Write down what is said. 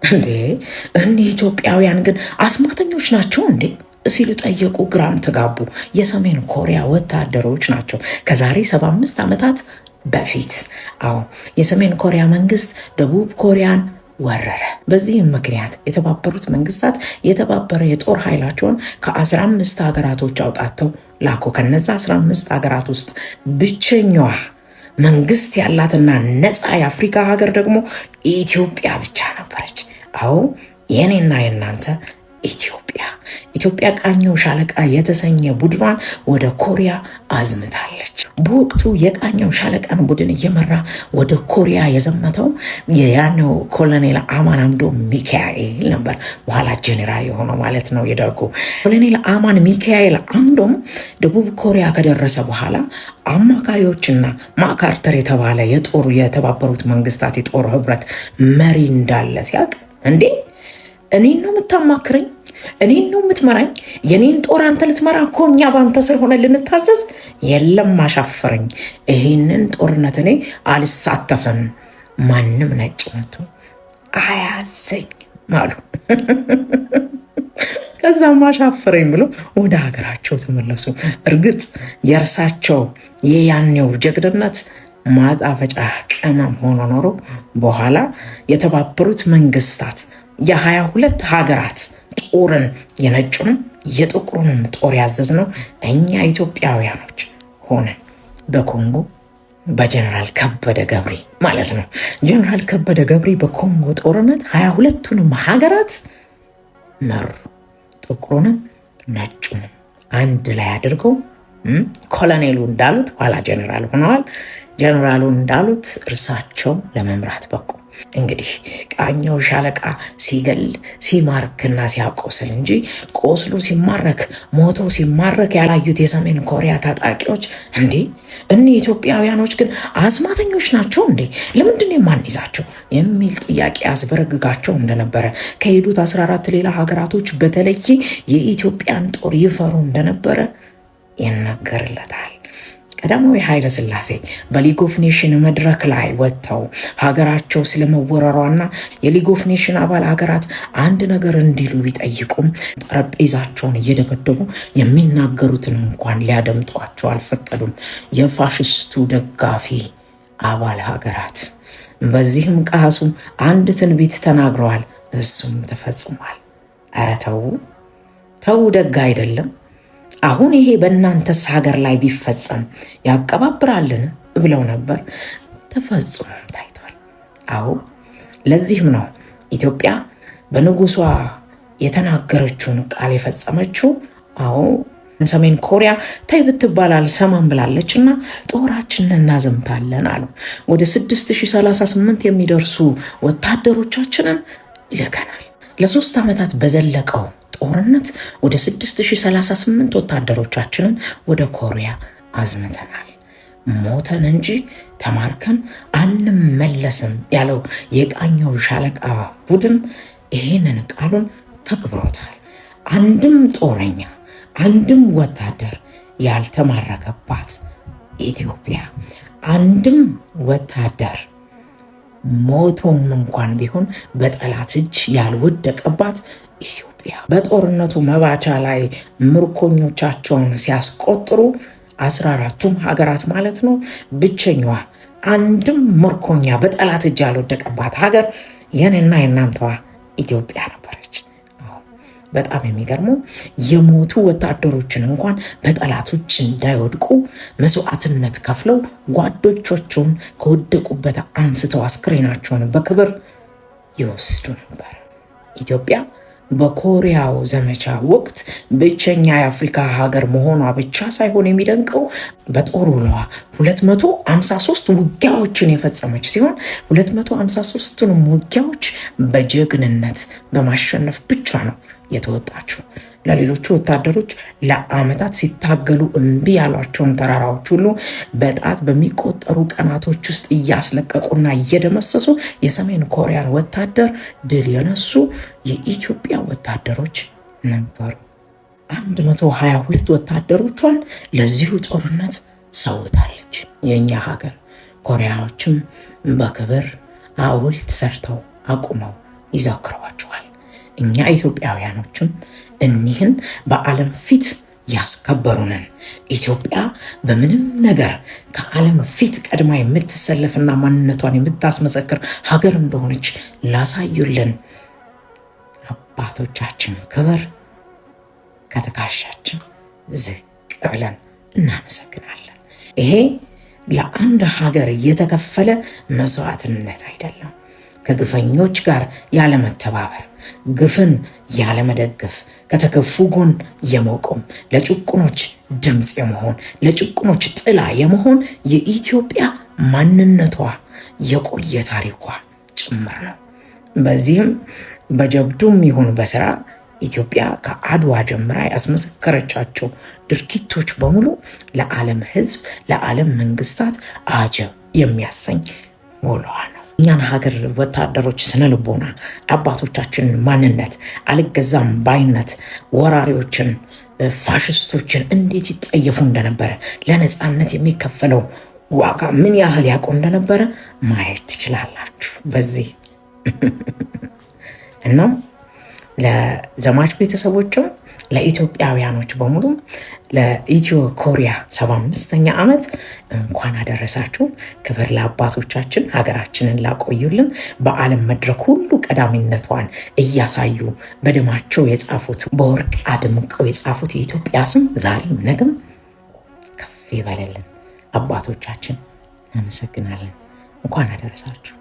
እንዴ እኒህ ኢትዮጵያውያን ግን አስማተኞች ናቸው እንዴ ሲሉ ጠየቁ። ግራም ተጋቡ። የሰሜን ኮሪያ ወታደሮች ናቸው። ከዛሬ 75 ዓመታት በፊት አዎ የሰሜን ኮሪያ መንግስት ደቡብ ኮሪያን ወረረ። በዚህም ምክንያት የተባበሩት መንግስታት የተባበረ የጦር ኃይላቸውን ከ15 ሀገራቶች አውጣተው ላኩ። ከነዛ 15 ሀገራት ውስጥ ብቸኛዋ መንግስት ያላትና ነፃ የአፍሪካ ሀገር ደግሞ ኢትዮጵያ ብቻ ነበረች። አዎ የኔና የናንተ ኢትዮጵያ ቃኘው ሻለቃ የተሰኘ ቡድኗን ወደ ኮሪያ አዝምታለች። በወቅቱ የቃኘው ሻለቃን ቡድን እየመራ ወደ ኮሪያ የዘመተው ያኔው ኮሎኔል አማን አምዶም ሚካኤል ነበር። በኋላ ጄኔራል የሆነው ማለት ነው የደርጉ ኮሎኔል አማን ሚካኤል አምዶም ደቡብ ኮሪያ ከደረሰ በኋላ አማካሪዎችና ማካርተር የተባለ የተባበሩት መንግስታት የጦር ህብረት መሪ እንዳለ ሲያቅ እንዴ እኔን ነው የምታማክረኝ? እኔን ነው የምትመራኝ? የኔን ጦር አንተ ልትመራ እኮ እኛ በአንተ ስር ሆነ ልንታዘዝ? የለም አሻፈረኝ። ይህንን ጦርነት እኔ አልሳተፍም። ማንም ነጭ መቶ አያዘኝ አሉ። ከዛም አሻፈረኝ ብሎ ወደ ሀገራቸው ተመለሱ። እርግጥ የእርሳቸው የያኔው ጀግንነት ማጣፈጫ ቅመም ሆኖ ኖሮ በኋላ የተባበሩት መንግስታት የ22 ሀገራት ጦርን የነጩንም የጥቁሩንም ጦር ያዘዝነው እኛ ኢትዮጵያውያኖች ሆነን በኮንጎ በጀነራል ከበደ ገብሬ ማለት ነው። ጀነራል ከበደ ገብሬ በኮንጎ ጦርነት 22ቱንም ሀገራት መሩ። ጥቁሩንም ነጩንም አንድ ላይ አድርገው ኮሎኔሉ እንዳሉት ኋላ ጀነራል ሆነዋል። ጀነራሉ እንዳሉት እርሳቸው ለመምራት በቁ። እንግዲህ ቃኘው ሻለቃ ሲገል ሲማርክና ሲያቆስል እንጂ ቆስሉ ሲማረክ ሞቶ ሲማረክ ያላዩት የሰሜን ኮሪያ ታጣቂዎች እንዴ እኒህ ኢትዮጵያውያኖች ግን አስማተኞች ናቸው እንዴ ለምንድን የማንይዛቸው የሚል ጥያቄ አስበረግጋቸው እንደነበረ ከሄዱት 14 ሌላ ሀገራቶች በተለየ የኢትዮጵያን ጦር ይፈሩ እንደነበረ ይነገርለታል። ቀዳማዊ ኃይለ ሥላሴ በሊግ ኦፍ ኔሽን መድረክ ላይ ወጥተው ሀገራቸው ስለመወረሯና የሊግ ኦፍ ኔሽን አባል ሀገራት አንድ ነገር እንዲሉ ቢጠይቁም ጠረጴዛቸውን እየደበደቡ የሚናገሩትን እንኳን ሊያደምጧቸው አልፈቀዱም። የፋሽስቱ ደጋፊ አባል ሀገራት በዚህም ቃሱ አንድ ትንቢት ተናግረዋል። እሱም ተፈጽሟል። ኧረ ተው ደግ አይደለም። አሁን ይሄ በእናንተስ ሀገር ላይ ቢፈጸም ያቀባብራልን ብለው ነበር። ተፈጽሞ ታይቷል። አዎ ለዚህም ነው ኢትዮጵያ በንጉሷ የተናገረችውን ቃል የፈጸመችው። አዎ ሰሜን ኮሪያ ተይ ብትባል አልሰማም ብላለች እና ጦራችንን እናዘምታለን አሉ። ወደ 6038 የሚደርሱ ወታደሮቻችንን ልከናል። ለ3 ዓመታት በዘለቀው ጦርነት ወደ 6038 ወታደሮቻችንን ወደ ኮሪያ አዝምተናል። ሞተን እንጂ ተማርከን አንመለስም ያለው የቃኘው ሻለቃ ቡድን ይህንን ቃሉን ተግብሮታል። አንድም ጦረኛ አንድም ወታደር ያልተማረከባት ኢትዮጵያ፣ አንድም ወታደር ሞቶም እንኳን ቢሆን በጠላት እጅ ያልወደቀባት ኢትዮጵያ። በጦርነቱ መባቻ ላይ ምርኮኞቻቸውን ሲያስቆጥሩ 14ቱም ሀገራት ማለት ነው ብቸኛዋ አንድም ምርኮኛ በጠላት እጅ ያልወደቀባት ሀገር የኔና የናንተዋ ኢትዮጵያ ነበረች። በጣም የሚገርመው የሞቱ ወታደሮችን እንኳን በጠላቶች እንዳይወድቁ መስዋዕትነት ከፍለው ጓዶቻቸውን ከወደቁበት አንስተው አስክሬናቸውን በክብር ይወስዱ ነበር። ኢትዮጵያ በኮሪያው ዘመቻ ወቅት ብቸኛ የአፍሪካ ሀገር መሆኗ ብቻ ሳይሆን የሚደንቀው በጦር ውሏ 253 ውጊያዎችን የፈጸመች ሲሆን 253ቱንም ውጊያዎች በጀግንነት በማሸነፍ ብቻ ነው የተወጣችው። ለሌሎቹ ወታደሮች ለዓመታት ሲታገሉ እምቢ ያሏቸውን ተራራዎች ሁሉ በጣት በሚቆጠሩ ቀናቶች ውስጥ እያስለቀቁና እየደመሰሱ የሰሜን ኮሪያን ወታደር ድል የነሱ የኢትዮጵያ ወታደሮች ነበሩ። 122 ወታደሮቿን ለዚሁ ጦርነት ሰውታለች የእኛ ሀገር። ኮሪያዎችም በክብር ሐውልት ሰርተው አቁመው ይዘክሯቸዋል። እኛ ኢትዮጵያውያኖችም እኒህን በዓለም ፊት ያስከበሩንን ኢትዮጵያ በምንም ነገር ከዓለም ፊት ቀድማ የምትሰለፍና ማንነቷን የምታስመሰክር ሀገር እንደሆነች ላሳዩልን አባቶቻችን ክብር ከትከሻችን ዝቅ ብለን እናመሰግናለን። ይሄ ለአንድ ሀገር የተከፈለ መስዋዕትነት አይደለም። ከግፈኞች ጋር ያለመተባበር፣ ግፍን ያለመደገፍ፣ ከተከፉ ጎን የመቆም፣ ለጭቁኖች ድምፅ የመሆን፣ ለጭቁኖች ጥላ የመሆን የኢትዮጵያ ማንነቷ የቆየ ታሪኳ ጭምር ነው። በዚህም በጀብዱም ይሁን በስራ ኢትዮጵያ ከአድዋ ጀምራ ያስመሰከረቻቸው ድርጊቶች በሙሉ ለዓለም ሕዝብ ለዓለም መንግስታት አጀብ የሚያሰኝ ሞላዋ ነው። እኛን ሀገር ወታደሮች ስነልቦና፣ አባቶቻችን ማንነት፣ አልገዛም ባይነት፣ ወራሪዎችን ፋሽስቶችን እንዴት ይጠየፉ እንደነበረ፣ ለነፃነት የሚከፈለው ዋጋ ምን ያህል ያውቁ እንደነበረ ማየት ትችላላችሁ በዚህ እናም ለዘማች ቤተሰቦችም ለኢትዮጵያውያኖች በሙሉ ለኢትዮ ኮሪያ 75ኛ ዓመት እንኳን አደረሳችሁ። ክብር ለአባቶቻችን ሀገራችንን ላቆዩልን፣ በዓለም መድረክ ሁሉ ቀዳሚነቷን እያሳዩ በደማቸው የጻፉት በወርቅ አድምቀው የጻፉት የኢትዮጵያ ስም ዛሬም ነገም ከፍ ይበለልን። አባቶቻችን እናመሰግናለን። እንኳን አደረሳችሁ።